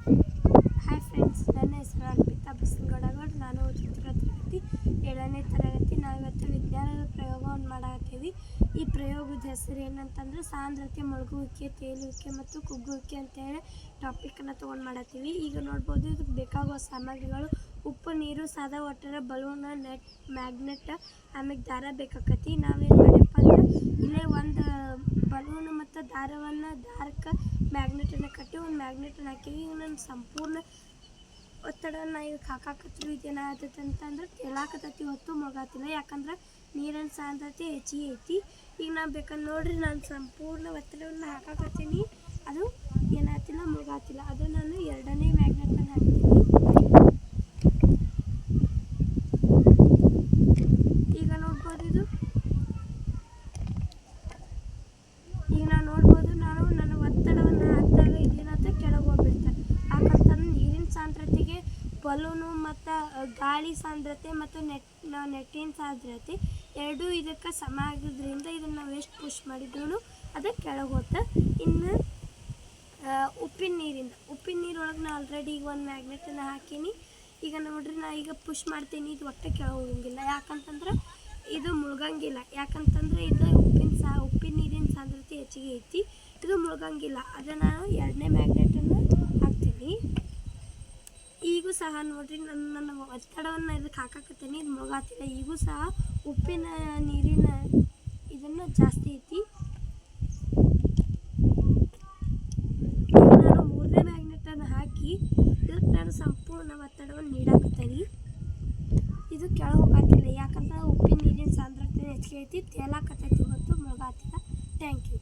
Hi friends, ನನ್ನ ಹೆಸರು ಅರ್ಪಿತಾ ಬಸನಗೌಡ. ನಾನು ಚಿತ್ರ ತರಗತಿ 7ನೇ ತರಗತಿ. ನಾವಿವತ್ತು ವಿಜ್ಞಾನದ ಪ್ರಯೋಗವನ್ನು ಮಾಡಾಕತ್ತೀವಿ. ಈ ಪ್ರಯೋಗದ ಹೆಸರು ಏನಂತಂದ್ರೆ ಸಾಂದ್ರತೆ, ಮುಳುಗುವಿಕೆ, ತೇಲುವಿಕೆ ಮತ್ತು ಕುಗ್ಗುವಿಕೆ ಅಂತೇಳಿ ಟಾಪಿಕನ್ನು ತೊಗೊಂಡು ಮಾಡತ್ತೀವಿ. ಈಗ ನೋಡ್ಬೋದು, ಇದಕ್ಕೆ ಬೇಕಾಗುವ ಸಾಮಗ್ರಿಗಳು ಉಪ್ಪು, ನೀರು, ಸಾದಾ ವಾಟರ್, ಬಲೂನ್, ನೆಟ್, ಮ್ಯಾಗ್ನೆಟ್, ಆಮೇಲೆ ದಾರ ಬೇಕಾಕತಿ. ನಾವೇನು ಮಾಡಿಯಪ್ಪ ಅಂದ್ರೆ ಇಲ್ಲೇ ಒಂದು ಬಲೂನ್ ಮತ್ತು ದಾರಕ್ಕೆ ಮ್ಯಾಗ್ನೆಟನ್ನು ಕಟ್ಟಿ ಒಂದು ಮ್ಯಾಗ್ನೆಟನ್ನು ಹಾಕೀವಿ. ಈಗ ನಾನು ಸಂಪೂರ್ಣ ಒತ್ತಡವನ್ನು ಇದಕ್ಕೆ ಹಾಕಾಕತ್ತೀವಿ. ಇದೇನಾಗ್ತೈತೆ ಅಂತಂದ್ರೆ ತೇಲಾಕತ್ತೈತಿ, ಹೊತ್ತು ಮುಳುಗಾತಿಲ್ಲ. ಯಾಕಂದ್ರೆ ನೀರಿನ ಸಾಂದ್ರತೆ ಹೆಚ್ಚಿಗೆ ಐತಿ. ಈಗ ನಾನು ಬೇಕಂದ್ರೆ ನೋಡ್ರಿ, ನಾನು ಸಂಪೂರ್ಣ ಒತ್ತಡವನ್ನು ಹಾಕಾಕತ್ತೀನಿ, ಅದು ಏನಾಗ್ತಿಲ್ಲ, ಮುಳುಗಾತಿಲ್ಲ. ಅದು ನಾನು 2ನೇ ಮ್ಯಾಗ್ನೆಟನ್ನು ಹಾಕ್ತೀನಿ. ಈಗ ನೋಡ್ಬೋದು, ನಾನು ನನ್ನ ಒತ್ತಡವನ್ನು ಹಾಕಿದಾಗ ಇದೇನಾಗುತ್ತೆ, ಕೆಳಗೆ ಹೋಗ್ಬಿಡ್ತಾರೆ. ಯಾಕಂತಂದ್ರೆ ನೀರಿನ ಸಾಂದ್ರತೆಗೆ ಬಲೂನು ಮತ್ತು ಗಾಳಿ ಸಾಂದ್ರತೆ ಮತ್ತು ನೆಟ್ಟಿನ ಸಾಂದ್ರತೆ ಎರಡೂ ಇದಕ್ಕೆ ಸಮ ಆಗಿದ್ದರಿಂದ ಇದನ್ನು ನಾವು ಎಷ್ಟು ಪುಷ್ ಮಾಡಿದ್ರೂ ಅದು ಕೆಳಗೆ ಹೋಗುತ್ತೆ. ಇನ್ನು ಉಪ್ಪಿನ ನೀರೊಳಗೆ ನಾನು ಆಲ್ರೆಡಿ ಈಗ ಒಂದು ಮ್ಯಾಗ್ನೆಟನ್ನು ಹಾಕೀನಿ. ಈಗ ನೋಡ್ರಿ, ನಾನು ಈಗ ಪುಷ್ ಮಾಡ್ತೀನಿ, ಇದು ಒಟ್ಟೆ ಕೆಳಗೆ ಹೋಗಂಗಿಲ್ಲ. ಯಾಕಂತಂದ್ರೆ ಇದು ಮುಳುಗಂಗಿಲ್ಲ. ಯಾಕಂತಂದ್ರೆ ಇದು ಉಪ್ಪಿನ ನೀರಿನ ಸಾಂದ್ರತೆ ಹೆಚ್ಚಿಗೆ ಐತಿ, ಇದು ಮುಳುಗಂಗಿಲ್ಲ. ಅದನ್ನು ನಾನು 2ನೇ ಮ್ಯಾಗ್ನೆಟನ್ನು ಹಾಕ್ತೀನಿ. ಈಗೂ ಸಹ ನೋಡ್ರಿ, ನನ್ನ ಒತ್ತಡವನ್ನು ಇದಕ್ಕೆ ಹಾಕಾಕತ್ತೀನಿ, ಇದು ಮುಳುಗಾತಿಲ್ಲ. ಈಗೂ ಸಹ ಉಪ್ಪಿನ ನೀರಿನ ಇದನ್ನು ಜಾಸ್ತಿ ಐತಿ. ಈಗ ನಾನು 3ನೇ ಮ್ಯಾಗ್ನೆಟನ್ನು ಹಾಕಿ ಇದಕ್ಕೆ ನಾನು ಸಂಪೂರ್ಣ ಒತ್ತಡವನ್ನು ನೀಡಾಕತ್ತೀನಿ. ಇದು ಕೆಳಗೆ ಹೋಗಾತಿಲ್ಲ. ಯಾಕಂದ್ರೆ ಉಪ್ಪಿನ ನೀರಿನ ಸಾಂದ್ರತೆ ಹೆಚ್ಚಿಗೆ ಐತಿ, ತೇಲಾಕತ್ತೈತಿ, ಹೊತ್ತು ಮುಳುಗಾತಿಲ್ಲ. Thank you.